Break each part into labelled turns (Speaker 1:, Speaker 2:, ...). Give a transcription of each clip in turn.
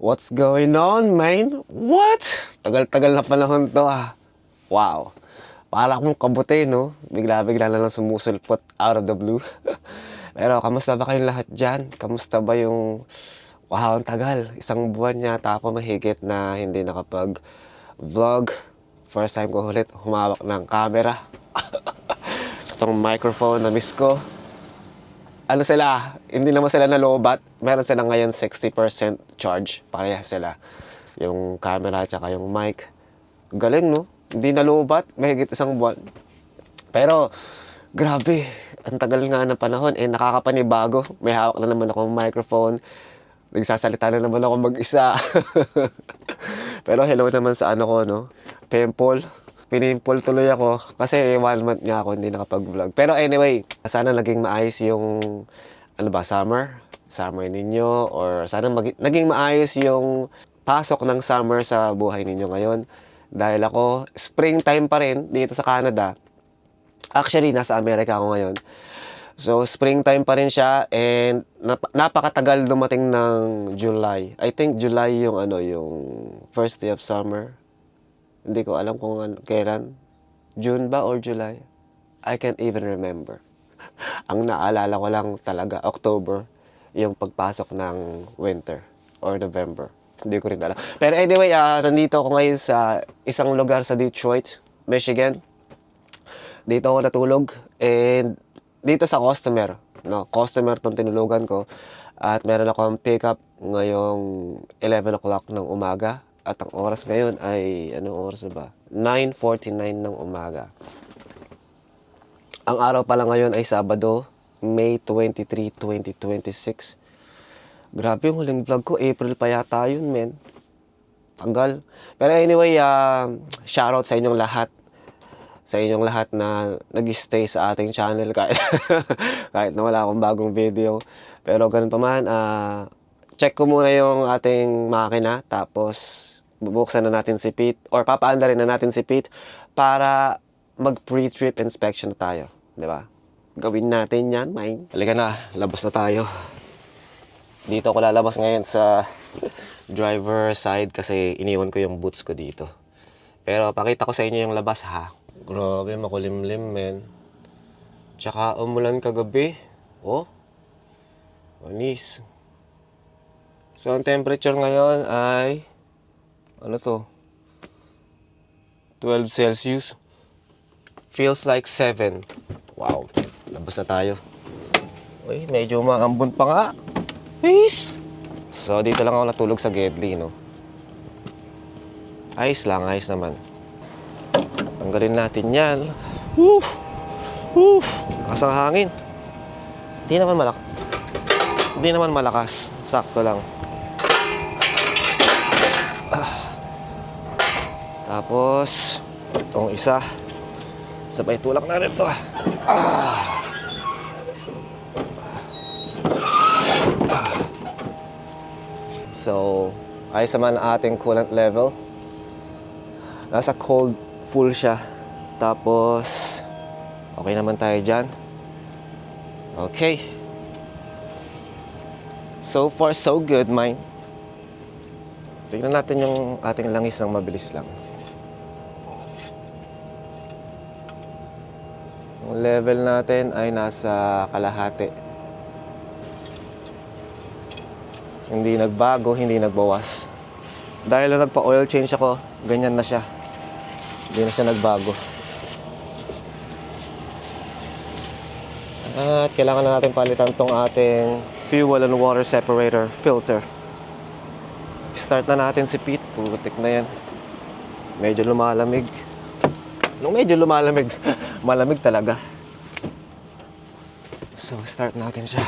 Speaker 1: What's going on, man? What? Tagal-tagal na panahon to Wow. Para akong kabuti, no? Bigla-bigla na lang sumusulpot out of the blue. Pero kamusta ba kayong lahat dyan? Kamusta ba yung... Wow, ang tagal. Isang buwan yata ako mahigit na hindi nakapag-vlog. First time ko ulit humawak ng camera. Itong microphone na miss ko. Ano sila, hindi naman sila nalobat. Meron sila ngayon 60% charge. Parehas sila. Yung camera at saka yung mic. Galing, no? Hindi nalobat. Mahigit isang buwan. Pero, grabe. Ang tagal nga ng panahon. Nakakapanibago. May hawak na naman akong microphone. Nagsasalita na naman ako mag-isa. Pero hello naman sa ano ko, no? Pimple. Pinimple tuloy ako kasi 1 month nga ako hindi nakapag-vlog. Pero anyway, sana naging maayos yung summer ninyo, or sana naging maayos yung pasok ng summer sa buhay ninyo ngayon. Dahil ako, springtime pa rin dito sa Canada. Actually, nasa Amerika ako ngayon. So, springtime pa rin siya, and napakatagal dumating ng July. I think July yung yung first day of summer. Hindi ko alam kung kailan. June ba or July? I can't even remember. Ang naalala ko lang talaga, October, yung pagpasok ng winter or November. Hindi ko rin alam. Pero anyway, nandito ako ngayon sa isang lugar sa Detroit, Michigan. Dito ako natulog, and dito sa customer. No, customer tong tinulugan ko. At meron akong pick up ngayong 11 o'clock ng umaga. At ang oras ngayon ay, anong oras na ba? 9:49 ng umaga. Ang araw pala ngayon ay Sabado, May 23, 2026. Grabe yung huling vlog ko. April pa yata yun, men. Tagal. Pero anyway, shoutout sa inyong lahat. Sa inyong lahat na nag-stay sa ating channel kahit, kahit na wala akong bagong video. Pero ganun pa man, check ko muna yung ating makina. Tapos, bubuksan na natin si Pete, or papaanda rin na natin si Pete para mag pre-trip inspection na tayo, di ba? Gawin natin yan, Mike. Halika na, labas na tayo. Dito ako lalabas ngayon sa driver side kasi iniwan ko yung boots ko dito. Pero pakita ko sa inyo yung labas, ha. Grabe, makulimlim, men. Tsaka umulan kagabi. Oh, manis. So, ang temperature ngayon ay ano to? 12 Celsius. Feels like 7. Wow. Labas na tayo. Uy, medyo maambon pa nga. Peace! So, dito lang ako natulog sa Gedli, no? Ayos lang, ayos naman. Tanggalin natin yan. Woo! Woo! Lakas ang hangin. Hindi naman malakas. Sakto lang. Tapos, itong isa, sabay tulak na rin ito. So, ayos naman ang ating coolant level. Nasa cold full siya. Tapos, okay naman tayo dyan. Okay. So far, so good, mine. Tignan natin yung ating langis ng mabilis lang. Ang level natin ay nasa kalahati. Hindi nagbago, hindi nagbawas. Dahil na nagpa-oil change ako, ganyan na siya. Hindi na siya nagbago. At kailangan na natin palitan tong ating fuel and water separator filter. Start na natin si Pete. Putik na yan. Medyo lumalamig. Nung medyo lumalamig, malamig talaga. So, start natin siya.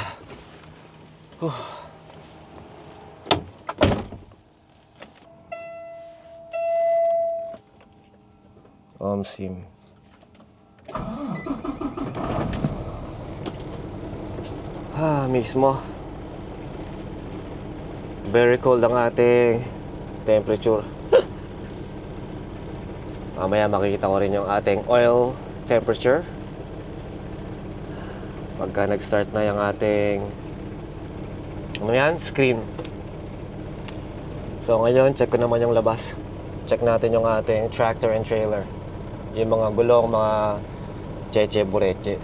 Speaker 1: Sim. Mismo. Very cold ang ating temperature. Mamaya makikita ko rin yung ating oil temperature. Pagka nag-start na yung ating screen. So ngayon, check ko naman yung labas. Check natin yung ating tractor and trailer. Yung mga gulong, mga cheche bureche.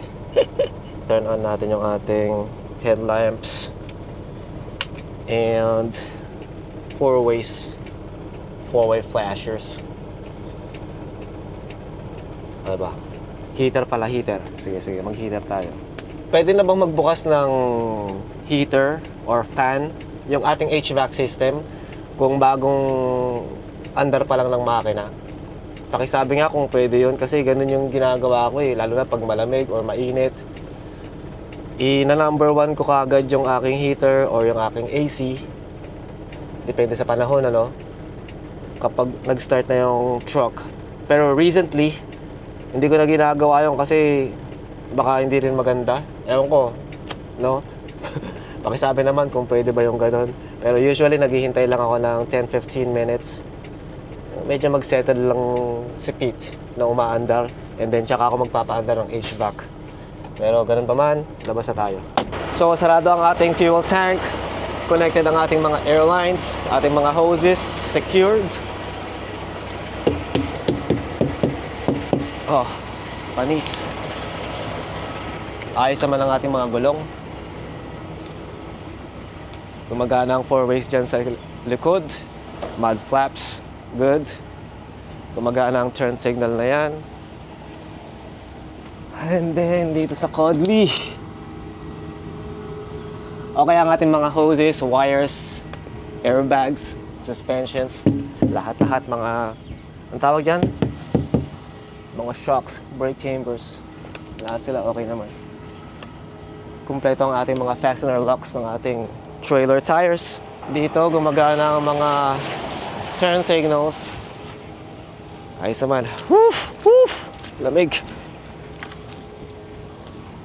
Speaker 1: Turn on natin yung ating headlamps. And four-way flashers. Ano ba? Heater pala, heater. Sige, mag-heater tayo. Pwede na bang magbukas ng heater or fan yung ating HVAC system kung bagong andar pa lang ng makina? Pakisabi nga kung pwede yun kasi ganun yung ginagawa ko eh. Lalo na pag malamig or mainit. Ina-number 1 ko kagad yung aking heater or yung aking AC. Depende sa panahon, ano? Kapag nag-start na yung truck. Pero recently, hindi ko na ginagawa yun kasi baka hindi rin maganda. Ewan ko, no? Pakisabi naman kung pwede ba yung ganun. Pero usually, naghihintay lang ako ng 10-15 minutes. Medyo mag-settle lang si Pete na umaandar. And then, tsaka ako magpapaandar ng HVAC. Pero ganun pa man, labas na tayo. So, sarado ang ating fuel tank. Connected ang ating mga airlines, ating mga hoses, secured. Oh, panis. Ayos naman ang ating mga gulong. Gumagana ang 4-ways dyan sa likod. Mud flaps, good. Gumagana ang turn signal na yan. And then, dito sa Codley. Okay ang ating mga hoses, wires, airbags, suspensions, lahat-lahat mga, ang tawag dyan? Mga shocks, brake chambers. Lahat sila okay naman. Kumpleto ang ating mga fastener locks ng ating trailer tires. Dito gumagana ang mga turn signals. Ayos naman. Woof! Woof! Lamig.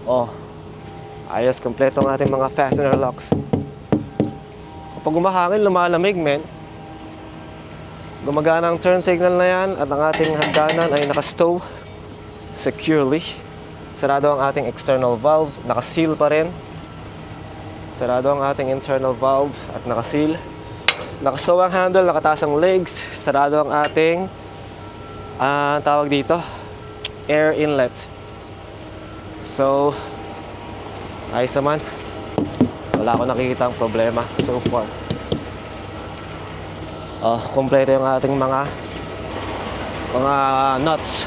Speaker 1: Oh. Ayos, kompleto ang ating mga fastener locks. Kapag umahangin, lumalamig, men. Gumagana ang turn signal na yan at ang ating hagdanan ay nakastow securely. Sarado ang ating external valve, nakaseal pa rin. Sarado ang ating internal valve at nakaseal. Nakastow ang handle, nakataas ang legs. Sarado ang ating tawag dito, air inlet. So, ayos naman. Wala akong nakikita ang problema so far. Kompleto yung ating mga nuts.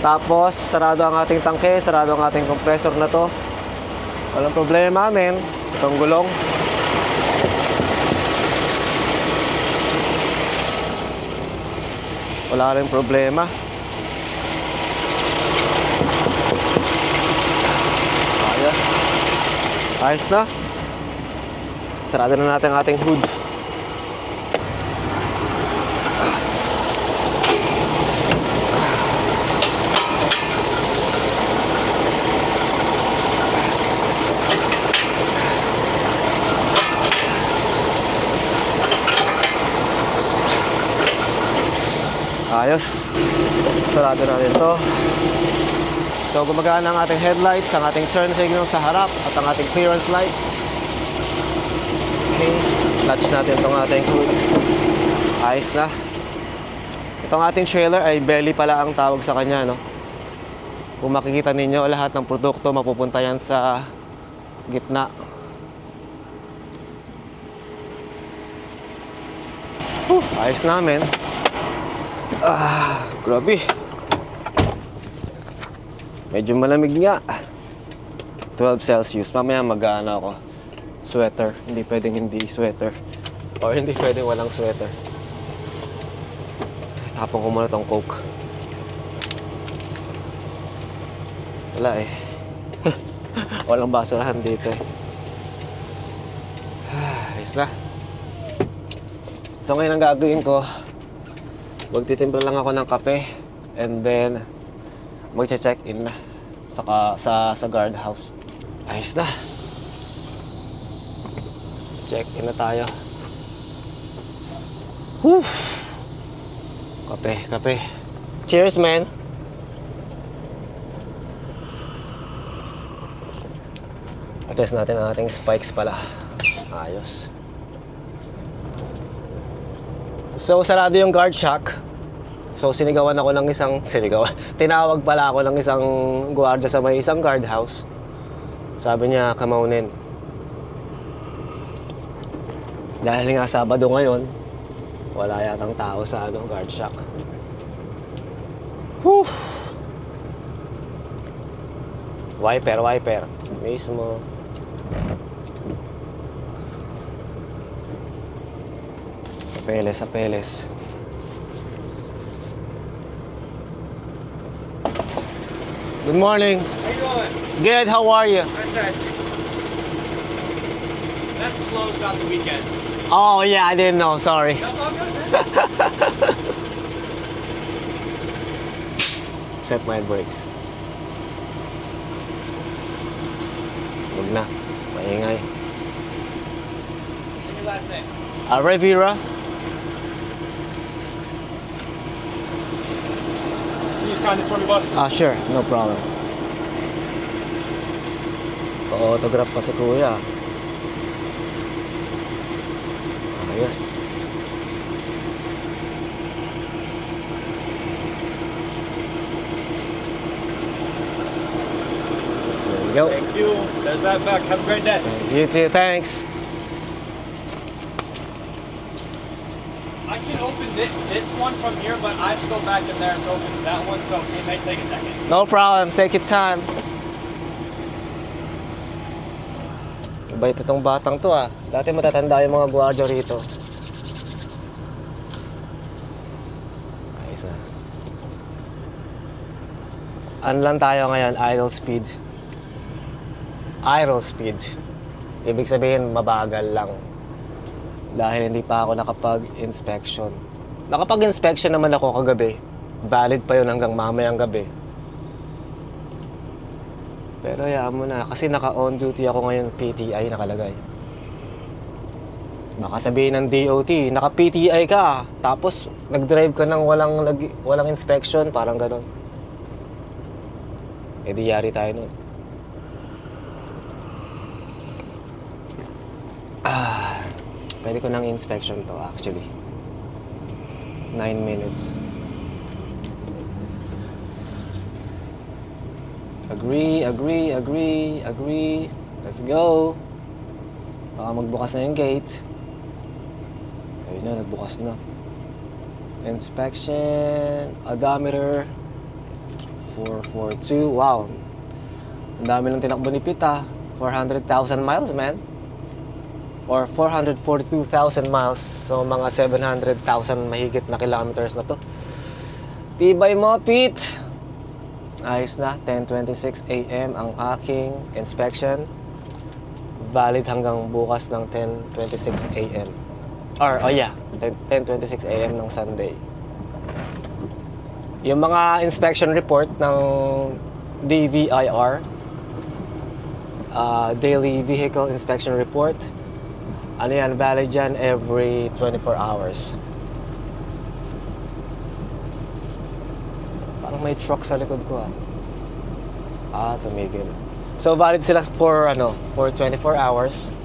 Speaker 1: Tapos, sarado ang ating tangke, sarado ang ating compressor na to. Walang problema, men. Itong gulong. Wala rin problema. Ayos na. Sarado na natin ang ating hood. Ayos. Sarado na rin to. So gumagana ang ating headlights, ang ating turn signal sa harap at ang ating clearance lights. Okay, latch natin itong ating hood. Ayos na. Itong ating trailer ay belly pala ang tawag sa kanya, no? Kung makikita ninyo, lahat ng produkto mapupunta yan sa gitna. Ayos namin. Grabe. Medyo malamig nga. 12 Celsius. Mamaya mag-ano ako. Sweater. Hindi pwedeng hindi sweater. Or hindi pwedeng walang sweater. Tapon ko muna tong Coke. Wala eh. Walang basurahan dito eh. Ayos na. So ngayon ang gagawin ko, magtitimpla lang ako ng kape. And then magche-check-in na sa guardhouse. Ayos na. Check-in na tayo. Whew. Kape. Cheers, man. Test natin ang ating spikes pala. Ayos. So, sarado yung guard shack. So, sinigawan ako ng isang... Tinawag pala ako ng isang guardia sa may isang guardhouse. Sabi niya, kamaunin. Dahil nga Sabado ngayon, wala yatang tao sa guard shack. Whew! Wiper. Mismo. Apeles. Good morning.
Speaker 2: How you doing?
Speaker 1: Good, how are you?
Speaker 2: Fantastic. That's closed on the weekends.
Speaker 1: Oh, yeah, I didn't know. Sorry.
Speaker 2: That's all good, man.
Speaker 1: Set my brakes. Huwag na. Maingay.
Speaker 2: And your last name?
Speaker 1: Rivera.
Speaker 2: Can you sign this for me, boss?
Speaker 1: Sure. No problem. Pa-autograph pa si Kuya. Ayos. There we go.
Speaker 2: Thank you. There's that back. Have a great day.
Speaker 1: You too, thanks.
Speaker 2: I can open this one from here, but I have to go back in there and open that one, so it may take a second.
Speaker 1: No problem. Take your time. Mabait itong batang to ah. Dati matatanda yung mga gwardiya rito. Ayos na. Ano lang tayo ngayon? Idle speed. Idle speed. Ibig sabihin, mabagal lang. Dahil hindi pa ako nakapag-inspection. Nakapag-inspection naman ako kagabi. Valid pa yun hanggang mamayang gabi. Pero hayaan mo na. Kasi naka-on duty ako ngayon, PTI nakalagay. Baka sabihin ng DOT, naka-PTI ka. Tapos, nag-drive ka ng walang inspection. Parang ganon. E di yari tayo nun. Pwede ko ng inspection to actually. 9 minutes. Agree. Let's go. Baka magbukas na yung gate. Ayun na, nagbukas na. Inspection. Odometer. 442. Wow. Ang dami ng tinakbo ni Pita. 400,000 miles, man. Or 442,000 miles. So, mga 700,000 mahigit na kilometers na to. Tibay mo, Pete! Ayos na. 10:26 a.m. ang aking inspection. Valid hanggang bukas ng 10:26 a.m. Or, 10:26 a.m. ng Sunday. Yung mga inspection report ng DVIR, Daily Vehicle Inspection Report, ano yan, valid yan every 24 hours. Parang may truck sa likod ko ah. Tumigil. So valid sila for 24 hours.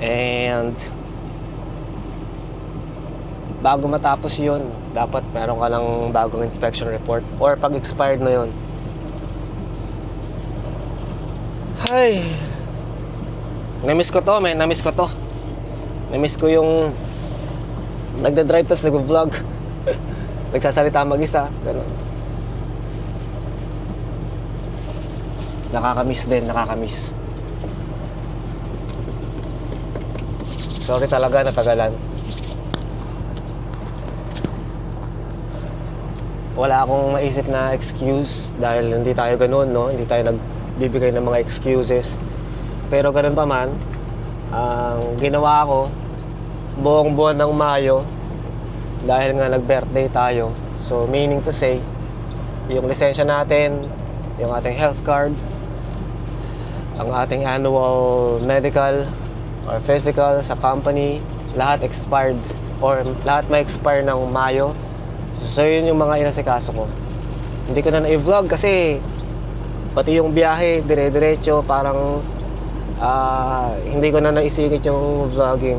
Speaker 1: And bago matapos yun, dapat meron ka ng bagong inspection report. Or pag expired na yun. Ay, namiss ko to, man. Namiss ko yung nagda-drive tapos nag-vlog. Nagsasalita mag-isa. Ganun. Nakakamiss. Sorry talaga, natagalan. Wala akong maisip na excuse dahil hindi tayo ganun, no? Hindi tayo nagbibigay ng mga excuses. Pero ganun pa man, ang ginawa ko, buong buwan ng Mayo, dahil nga nag-birthday tayo. So, meaning to say, yung lisensya natin, yung ating health card, ang ating annual medical or physical sa company, lahat expired or lahat may expire ng Mayo. So, yun yung mga inasikaso ko. Hindi ko na i-vlog kasi pati yung biyahe, dire-diretso, parang hindi ko na naisingit yung vlogging.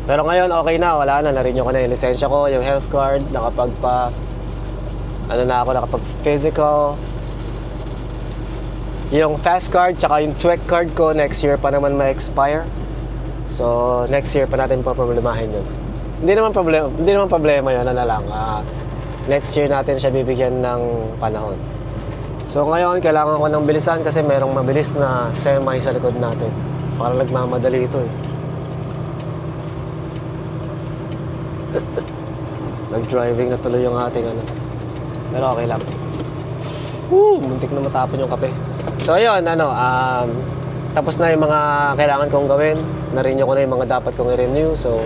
Speaker 1: Pero ngayon, okay na. Wala na. Na-renew ko na yung lisensya ko, yung health card. Nakapag-physical. Yung fast card, tsaka yung TWEC card ko, next year pa naman ma-expire. So, next year pa natin problemahin yun. Hindi naman problema yun. Ano na lang. Next year natin siya bibigyan ng panahon. So, ngayon, kailangan ko ng bilisan kasi merong mabilis na semi sa likod natin. Parang nagmamadali ito eh. Nag-driving na tuloy yung ating ano. Pero okay lang. Muntik na matapon yung kape. So ayun, tapos na yung mga kailangan kong gawin. Na-renew ko na yung mga dapat kong i-renew. So,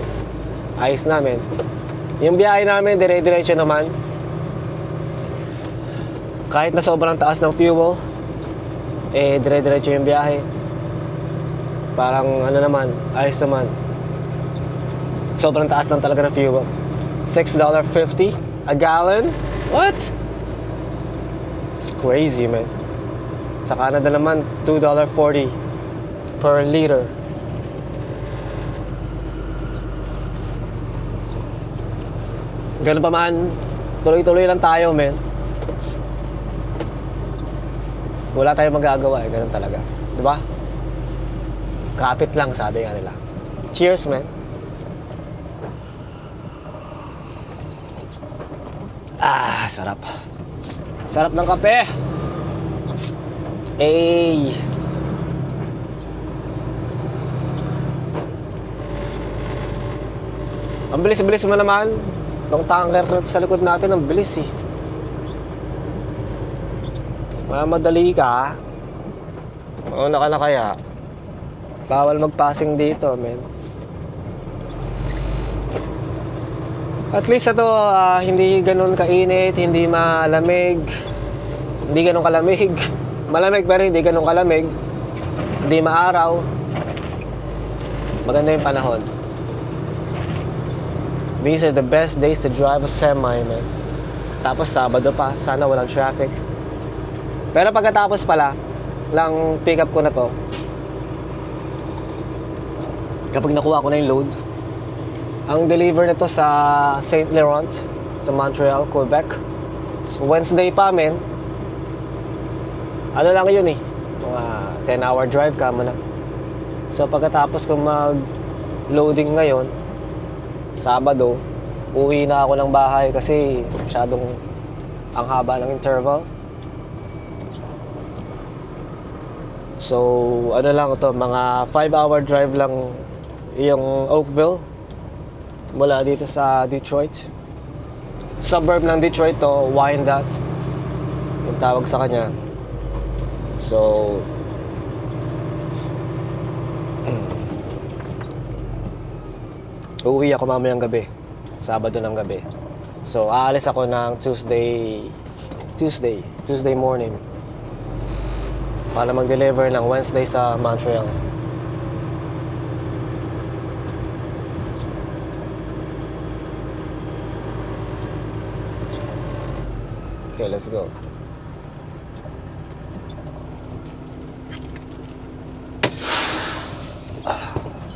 Speaker 1: ayos namin. Yung biyahe namin, dire-diretso naman. Kahit na sobrang taas ng fuel, dire-diretso yung biyahe. Parang ayos naman. Sobrang taas lang talaga ng fuel. $6.50 a gallon? What? It's crazy, man. Sa Canada naman, $2.40 per liter. Ganun pa man, tuloy-tuloy lang tayo, man. Wala tayong magagawa, ganun talaga. Diba? Kapit lang, sabi nga nila. Cheers, man. Sarap. Sarap ng kape. Ang bilis-bilis mo naman. Itong tanker na sa likod natin, ang bilis eh. Madali ka. Mauna ka na kaya. Bawal mag-passing dito, men. At least ito, hindi ganun kainit, hindi malamig. Hindi ganun kalamig. Malamig pero hindi ganun kalamig. Hindi maaraw. Maganda yung panahon. These are the best days to drive a semi, man. Tapos Sabado pa, sana walang traffic. Pero pagkatapos pala, lang pick up ko na to. Kapag nakuha ko na yung load, ang deliver nito sa Saint Laurent, sa Montreal, Quebec. So Wednesday pa, men. Ano lang yun eh, mga 10-hour drive ka mo na. So pagkatapos kong mag-loading ngayon, Sabado, uwi na ako ng bahay kasi masyadong ang haba ng interval. So ano lang ito, mga 5-hour drive lang yung Oakville mula dito sa Detroit. Suburb ng Detroit to, Wyandotte yung tawag sa kanya. So uuwi ako mamayang gabi, Sabado ng gabi. So aalis ako ng Tuesday morning para mag-deliver ng Wednesday sa Montreal. Okay, let's go.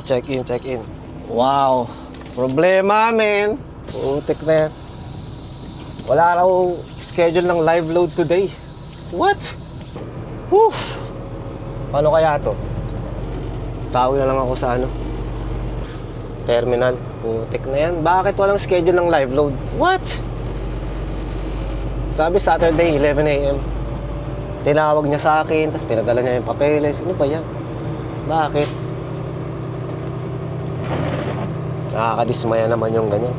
Speaker 1: Check in. Wow! Problema, men! Putik na yan. Wala raw schedule ng live load today. What? Whew! Paano kaya to? Tawag na lang ako sa terminal. Putik na yan. Bakit walang schedule ng live load? What? Sabi Saturday, 11 a.m. Tinawag niya sa akin, tapos pinadala niya yung papeles. Ano ba yan? Bakit? Nakakadismaya naman yung ganyan.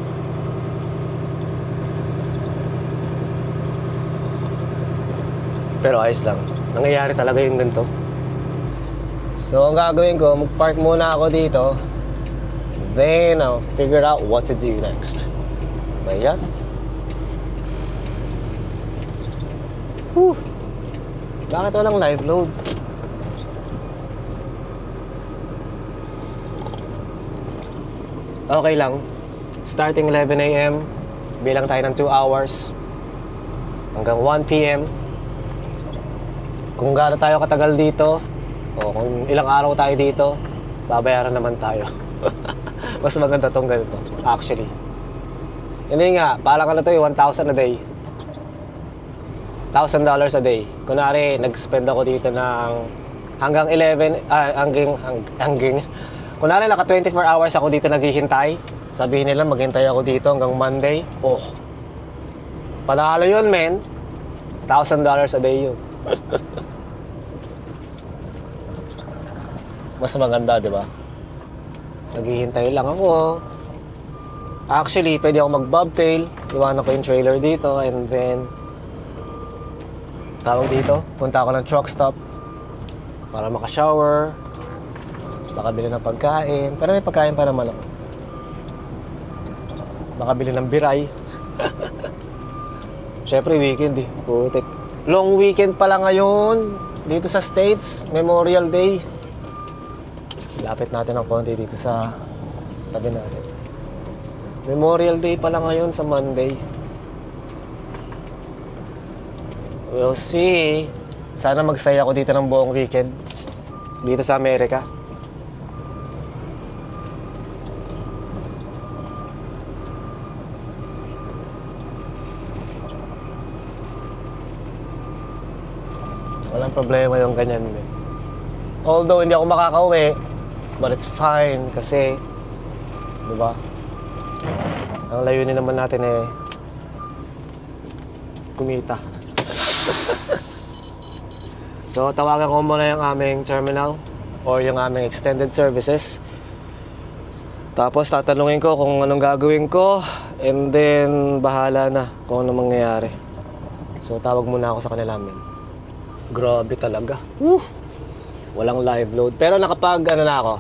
Speaker 1: Pero ayos lang. Nangyayari talaga yung ganito. So, ang gagawin ko, mag-park muna ako dito. Then, I'll figure out what to do next. Ayan. Whew. Bakit walang live load? Okay lang. Starting 11 a.m. Bilang tayo ng 2 hours. Hanggang 1 p.m. Kung gaano tayo katagal dito, o kung ilang araw tayo dito, babayaran naman tayo. Mas maganda tong ganito, actually. Hindi nga, parang ano to eh, 1,000 a day. $1,000 a day. Kunwari, nag-spend ako dito ng hanggang 11, kunwari, naka 24 hours ako dito naghihintay. Sabihin nila, maghintay ako dito hanggang Monday. Oh, panalo yun, men. $1,000 a day yun. Mas maganda, di ba? Naghihintay lang ako. Actually, pwede ako mag-bobtail. Iwanan ko yung trailer dito and then tawag dito, punta ako ng truck stop para maka-shower, makabili ng pagkain. Pero may pagkain pa naman ako. Makabili ng biray. Siyempre, weekend eh. Putik. Long weekend pala ngayon dito sa States. Memorial Day. Lapit natin ng konti dito sa tabi natin. Memorial Day pala ngayon sa Monday. We'll see. Sana magstay ako dito ng buong weekend. Dito sa Amerika. Walang problema yung ganyan. Although hindi ako makakauwi, but it's fine kasi, di ba? Ang layunin naman natin eh, kumita. So, tawagan ko muna yung aming terminal or yung aming extended services. Tapos, tatanungin ko kung anong gagawin ko and then, bahala na kung anong mangyayari. So, tawag muna ako sa kanila, men. Grabe talaga. Woo! Walang live load. Pero nakapag, ano na ako,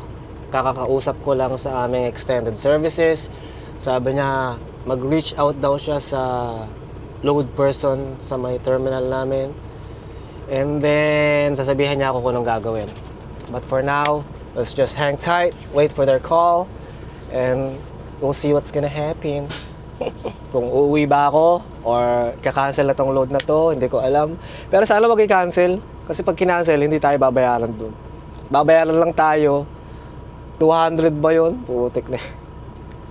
Speaker 1: kakakausap ko lang sa aming extended services. Sabi niya, mag-reach out daw siya sa load person sa may terminal namin. And then, sasabihan niya ako kung anong gagawin. But for now, let's just hang tight, wait for their call, and we'll see what's gonna happen. Kung uuwi ba ako, or kakancel na tong load na to, hindi ko alam. Pero sana wag i-cancel, kasi pag kinancel, hindi tayo babayaran dun. Babayaran lang tayo, 200 ba yun? Putik na.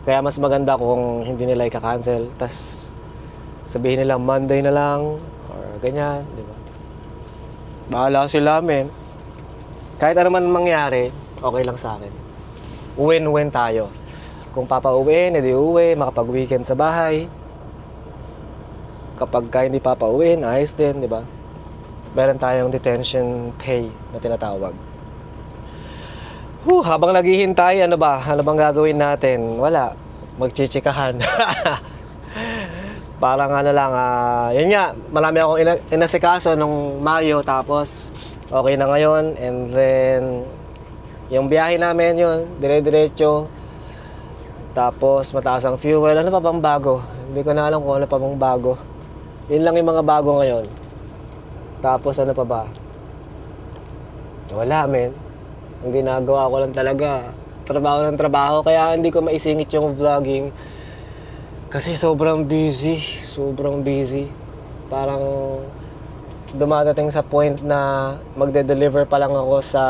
Speaker 1: Kaya mas maganda kung hindi nila i-cancel. Tapos sabihin nila Monday na lang or ganyan, di ba? Bahala sila, men. Kahit ano man mangyari, okay lang sa akin. Win-win tayo. Kung papauwiin, edi uwi, makapag-weekend sa bahay. Kapag hindi papauwiin, ayos din, di ba? Meron tayong detention pay na tinatawag. Habang naghihintay, ano ba? Ano bang gagawin natin? Wala. Magchichikahan. Parang ano lang, yun nga, marami akong inasikaso nung Mayo, tapos okay na ngayon. And then, yung biyahe namin yun, dire-diretso. Tapos, mataas ang fuel. Ano pa bang bago? Hindi ko na alam kung ano pa bang bago. Yun lang yung mga bago ngayon. Tapos, ano pa ba? Wala, men. Ang ginagawa ko lang talaga, trabaho ng trabaho. Kaya hindi ko maisingit yung vlogging. Kasi sobrang busy. Sobrang busy. Parang dumadating sa point na magde-deliver pa lang ako sa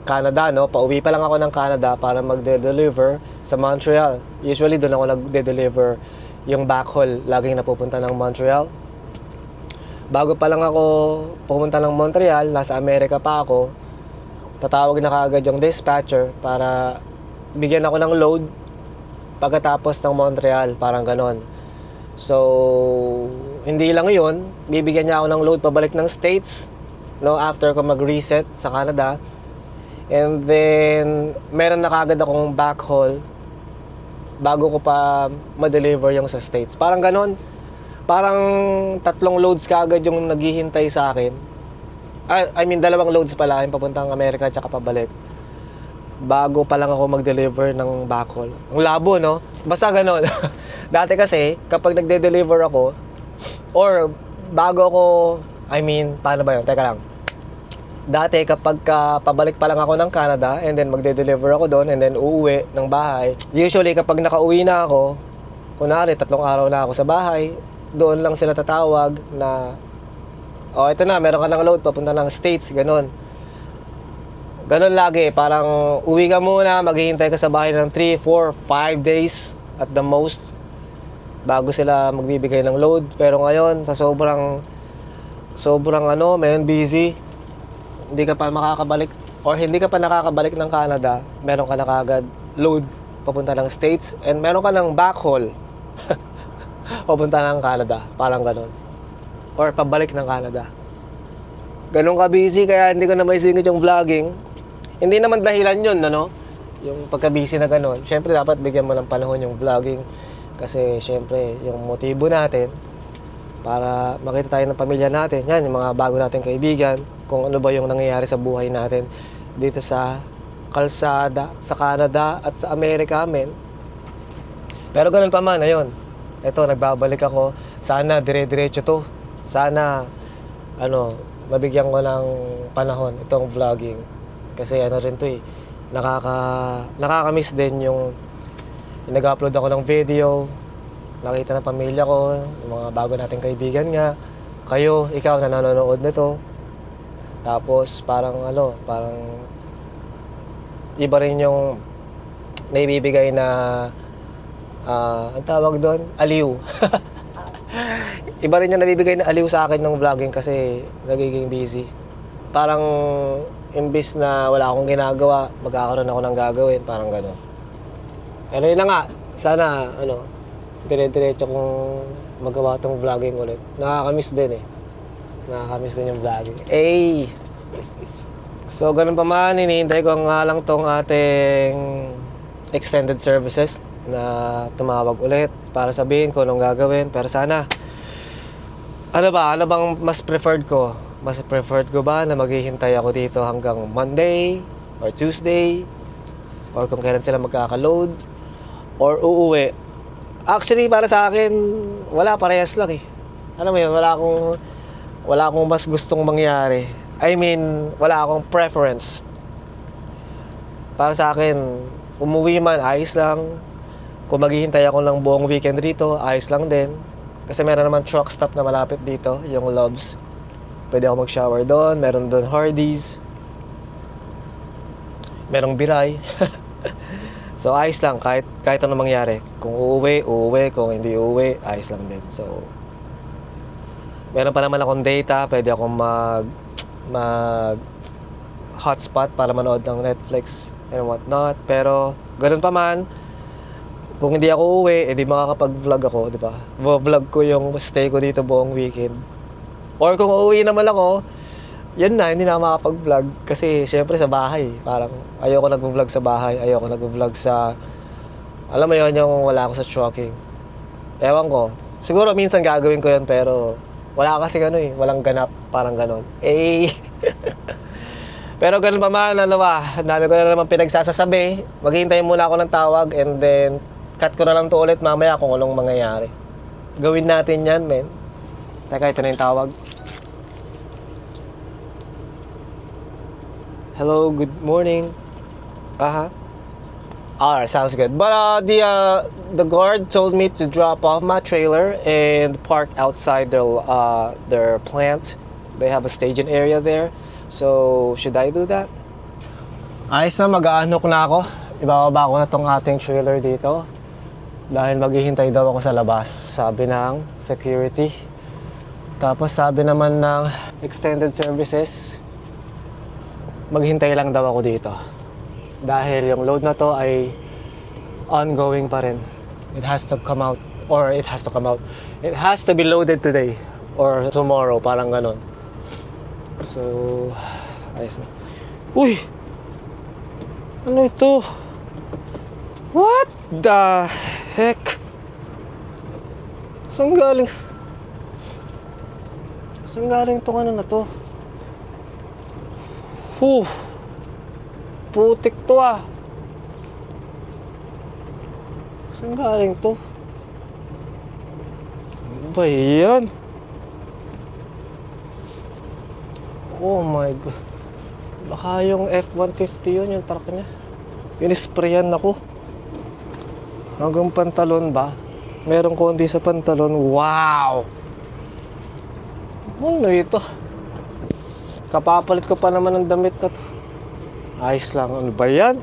Speaker 1: Canada, no? Pauwi pa lang ako ng Canada para magde-deliver sa Montreal. Usually doon ako nagde-deliver yung backhaul. Laging napupunta ng Montreal. Bago pa lang ako pumunta ng Montreal, nasa Amerika pa ako, tatawag na kaagad yung dispatcher para bigyan ako ng load pagkatapos ng Montreal, parang ganon. So, hindi lang yun, bibigyan niya ako ng load pabalik ng States, no, after ko mag-reset sa Canada. And then, meron na kaagad akong backhaul bago ko pa ma-deliver yung sa States. Parang ganon. Parang 3 loads kaagad yung naghihintay sa akin. I mean, 2 loads pala, yung papuntang Amerika at saka pabalik. Bago pa lang ako mag-deliver ng backhaul. Ang labo, no? Basta ganon. Dati kasi, kapag nagde-deliver ako, or bago ako, paano ba yun? Teka lang. Dati, kapag pabalik pa lang ako ng Canada, and then magde-deliver ako doon, and then uuwi ng bahay. Usually, kapag nakauwi na ako, kunwari, 3 araw na ako sa bahay, doon lang sila tatawag na, ito na, meron ka ng load, papunta ng States, ganon.
Speaker 3: Ganun lagi, parang uwi ka muna, maghihintay ka sa bahay ng 3, 4, 5 days at the most bago sila magbibigay ng load. Pero ngayon, sa sobrang busy, hindi ka pa makakabalik or hindi ka pa nakakabalik ng Canada, meron ka na kagad load papunta ng States and meron ka ng backhaul papunta ng Canada, parang ganun. Or pabalik ng Canada. Ganun ka busy kaya hindi ko na maisingit yung vlogging. Hindi naman dahilan yun, ano? Yung pagka-busy na ganun. Siyempre, dapat bigyan mo ng panahon yung vlogging. Kasi, siyempre, yung motibo natin para makita tayo ng pamilya natin. Yan, yung mga bago nating kaibigan. Kung ano ba yung nangyayari sa buhay natin dito sa kalsada, sa Canada at sa Amerika, men. Pero ganun pa man, ayun. Ito, nagbabalik ako. Sana, dire-diretso to. Sana, mabigyan ko ng panahon itong vlogging. Kasi rin to eh, nakaka-miss din yung nag-upload ako ng video, nakita ng pamilya ko, yung mga bago nating kaibigan nga, kayo, ikaw na nanonood nito. Tapos parang iba rin yung naibibigay na ang tawag doon, aliw. Iba rin yung nabibigay na aliw sa akin ng vlogging kasi nagiging busy. Parang imbis na wala akong ginagawa, magkakaroon ako ng gagawin, parang gano'n. Pero yun na nga, sana, dire-diretso kong magawa itong vlogging ulit. Nakakamiss din eh. Nakakamiss din yung vlogging. Ay! So, ganun pa man, hinihintay ko nga lang tong ating extended services na tumawag ulit para sabihin ko anong gagawin. Pero sana, ano bang mas preferred ko? Mas preferred ko ba na maghihintay ako dito hanggang Monday or Tuesday or kung kailan sila magkaka-load or uuwi? Actually, para sa akin, wala, parehas lang eh. Alam mo yun, wala akong mas gustong mangyari. I mean, wala akong preference. Para sa akin, umuwi man, ayos lang. Kung maghihintay ako ng buong weekend rito, ayos lang din. Kasi meron naman truck stop na malapit dito, yung Loves. Pwede ako mag-shower doon. Meron doon Hardee's. Merong Biray. So, ayos lang. Kahit ano mangyari. Kung uuwi. Kung hindi uuwi, ayos lang din. So, meron pa naman akong data. Pwede akong mag hotspot para manood ng Netflix and whatnot. Pero, ganun pa man, kung hindi ako uuwi, edi makakapag-vlog ako, di ba? Vlog ko yung stay ko dito buong weekend. Or kung uuwi naman ako, yun na, hindi na makapag-vlog. Kasi syempre sa bahay, parang ayoko nag-vlog sa bahay, ayoko nag-vlog sa, alam mo yun, yung wala ako sa trucking. Ewan ko, siguro minsan gagawin ko yun, pero wala kasi walang ganap, parang ganon. Pero ganun pa man, ang dami ko na naman pinagsasasabi. Maghihintay muna ako ng tawag and then cut ko na lang to ulit mamaya kung anong mangyayari. Gawin natin yan, men. Teka, ito na yung tawag. Hello, good morning. Alright, sounds good. But the guard told me to drop off my trailer and park outside their plant. They have a staging area there. So, should I do that? Ayos na, mag-aanok na ako. Ibababa ko na tong ating trailer dito. Dahil maghihintay daw ako sa labas, sabi ng security. Tapos sabi naman ng extended services, maghintay lang daw ako dito. Dahil yung load na to ay ongoing pa rin. It has to come out, or it has to come out. It has to be loaded today or tomorrow, parang ganon. So, ayos na. Uy! Ano ito? What the heck? Saan galing? Saan galing itong ano na to? Putik to ah. Saan galing to? Ano ba yan? Oh my God. Baka yung F-150 yun, yung truck niya. Inisprayan ako. Hanggang pantalon ba? Merong konti sa pantalon. Wow! Ano ito? Kapapalit ko pa naman ng damit na to. Ayos lang. Ano ba yan?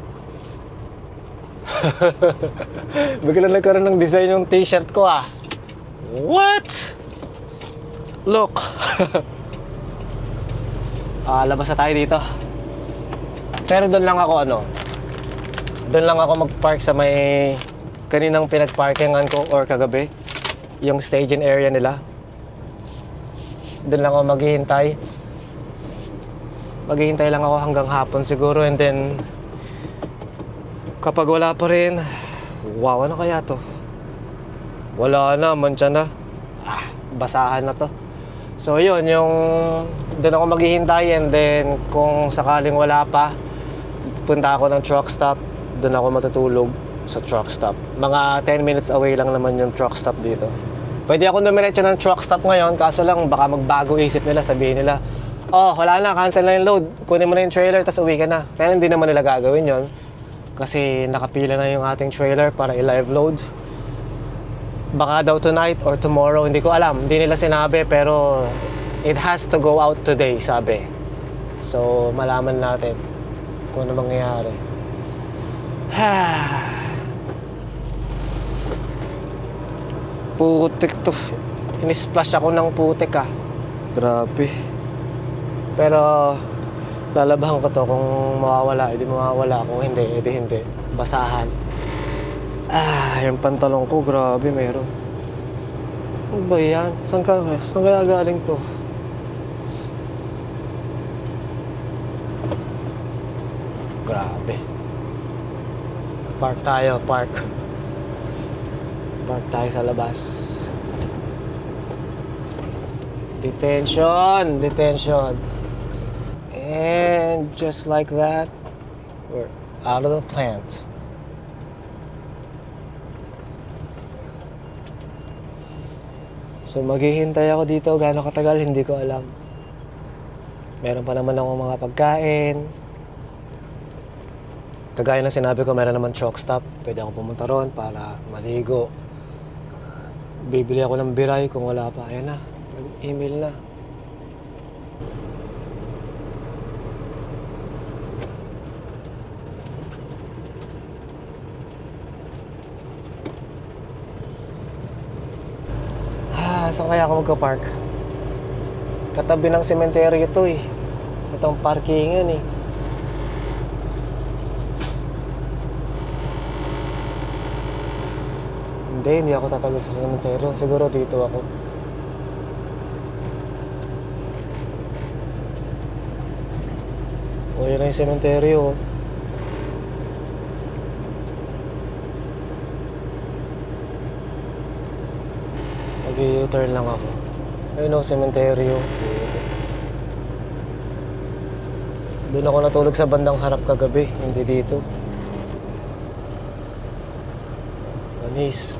Speaker 3: Bigla nagkaroon ng design yung t-shirt ko ah. What? Look. Labas na tayo dito. Pero doon lang ako doon lang ako mag-park sa may kaninang pinag-parkingan ko or kagabi. Yung staging area nila. Doon lang ako maghihintay. Maghihintay lang ako hanggang hapon siguro, and then kapag wala pa rin, wow, ano kaya to? Wala na, mantsa na. Basahan na to. So yun, yung doon ako maghihintay, and then kung sakaling wala pa, punta ako ng truck stop, doon ako matutulog sa truck stop. Mga 10 minutes away lang naman yung truck stop dito. Pwede ako dumiretso ng truck stop ngayon, kaso lang baka magbago isip nila, sabihin nila, oh, wala na, cancel na yung load. Kunin mo na yung trailer, tapos uwi ka na. Pero hindi naman nila gagawin yon kasi nakapila na yung ating trailer para i-live load. Baka daw tonight or tomorrow, hindi ko alam. Hindi nila sinabi, pero it has to go out today, sabi. So, malaman natin kung ano mangyayari. Putik to. Inisplash ako ng putik ah. Grabe. Pero lalabahan ko to, kung mawawala, edi mawawala. Kung hindi, edi hindi. Basahan. Yung pantalon ko, grabe, meron. Ano ba yan? Saan kaya galing to? Grabe. Park tayo, park. Park tayo sa labas. Detention! Detention! And just like that, we're out of the plant. So maghihintay ako dito, gaano katagal, hindi ko alam. Meron pa naman akong mga pagkain. Kagaya ng sinabi ko, meron naman truck stop. Pwede ako pumunta ron para maligo. Bibili ako ng biray kung wala pa. Ayan na, nag-email na. Saan kaya ako magka-park? Katabi ng sementeryo ito eh. Itong parkingan eh. Hindi ako tatabi sa sementeryo. Siguro dito ako. O, yun na yung sementeryo. Mag-u-turn lang ako. Ayun o, sementeryo. Doon ako natulog sa bandang harap kagabi, hindi dito. Manis.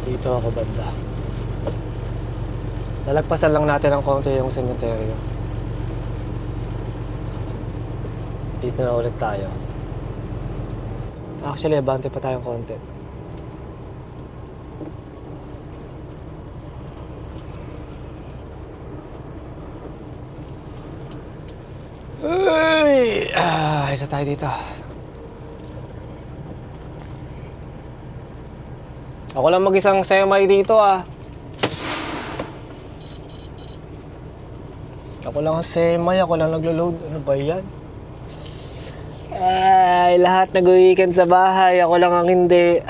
Speaker 3: Dito ako banda. Lalagpasan lang natin ng konti yung sementeryo. Dito na ulit tayo. Actually, abante pa tayong konti. Ay! Isa tayo dito. Ako lang mag-isang semi dito ah. Ako lang ang semi, ako lang naglo-load. Ano ba yan? Ay, lahat nag-weekend sa bahay. Ako lang ang hindi.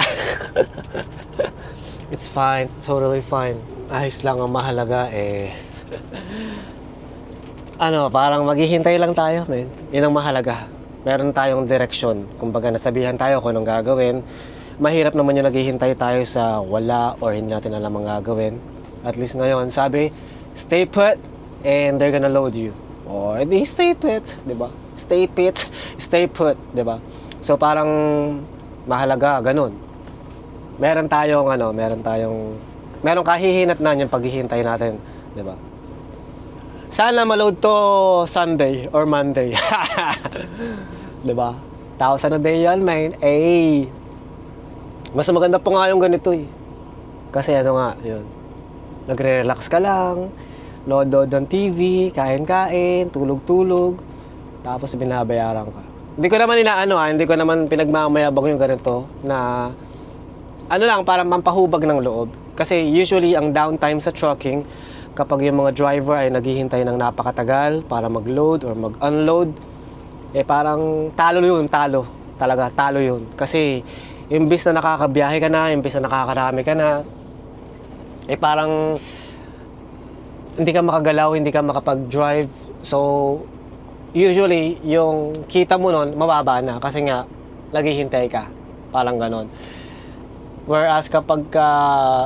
Speaker 3: It's fine. Totally fine. Ayos lang ang mahalaga eh. Parang maghihintay lang tayo, men. Yun ang mahalaga. Meron tayong direksyon. Kumbaga nasabihan tayo kung anong gagawin. Mahirap naman yung naghihintay tayo sa wala or hindi natin alam ang gagawin. At least ngayon, sabi, stay put and they're gonna load you. O, edi stay put, di ba? Stay put, di ba? So parang mahalaga, ganun. Meron kahihinatnan yung paghihintay natin, di ba? Sana ma-load to Sunday or Monday. Di ba? 1,000 a day yan, man. Mas maganda po nga yung ganito eh. Kasi yun. nagre-relax ka lang, load ng TV, kain-kain, tulog-tulog, tapos binabayaran ka. Hindi ko naman hindi ko naman pinagmamayabang yung ganito na ano lang, para mampahubag ng loob. Kasi usually ang downtime sa trucking, kapag yung mga driver ay naghihintay ng napakatagal para mag-load or mag-unload, parang talo yun. Talaga, talo yun. Kasi imbis na nakakabiyahe ka na, imbis na nakakarami ka na, parang hindi ka makagalaw, hindi ka makapag-drive. So, usually, yung kita mo nun, mababa na. Kasi nga, naghihintay ka. Parang ganon. Whereas kapag,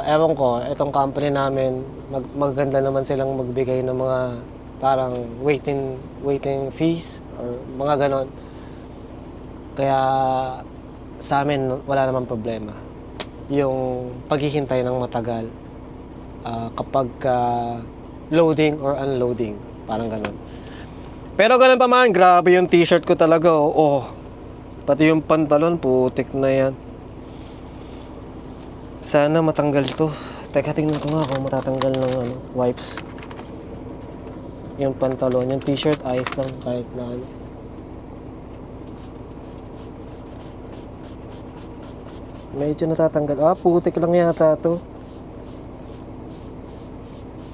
Speaker 3: ewan ko, itong company namin, maganda naman silang magbigay ng mga parang waiting fees or mga ganon. Kaya sa amin, wala namang problema. Yung paghihintay ng matagal kapag loading or unloading, parang ganon. Pero ganun pa man, grabe yung t-shirt ko talaga. Oh, pati yung pantalon, putik na yan. Sana matanggal to. Teka, tingnan ko nga kung matatanggal ng wipes. Yung pantalon, yung t-shirt, ayos lang kahit na ano. Medyo natatanggal. Putik lang yata to.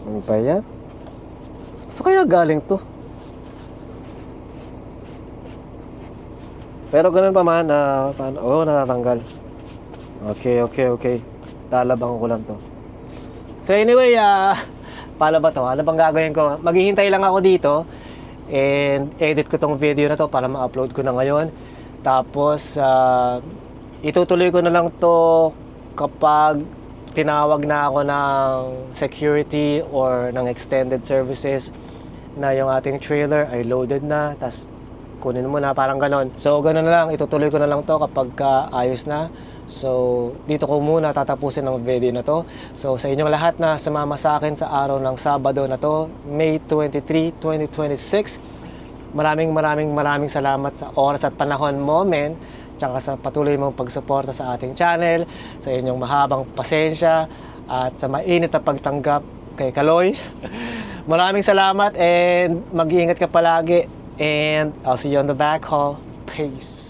Speaker 3: Ano ba yan? So kaya galing to? Pero ganun pa man, natatanggal. Okay. Talabang ko lang to. So anyway, paano ba to? Ano bang gagawin ko? Maghihintay lang ako dito and edit ko tong video na to para ma-upload ko na ngayon. Tapos, itutuloy ko na lang to kapag tinawag na ako ng security or ng extended services na yung ating trailer ay loaded na, tas kunin mo na, parang ganon. So ganon na lang, itutuloy ko na lang to kapag ayos na. So dito ko muna tatapusin ang video na to. So sa inyong lahat na sumama sa akin sa araw ng Sabado na to, May 23, 2026, maraming salamat sa oras at panahon mo, men. Tsaka sa patuloy mong pagsuporta sa ating channel, sa inyong mahabang pasensya, at sa mainit na pagtanggap kay Kaloy. Maraming salamat and mag-iingat ka palagi. And I'll see you on the back haul. Peace.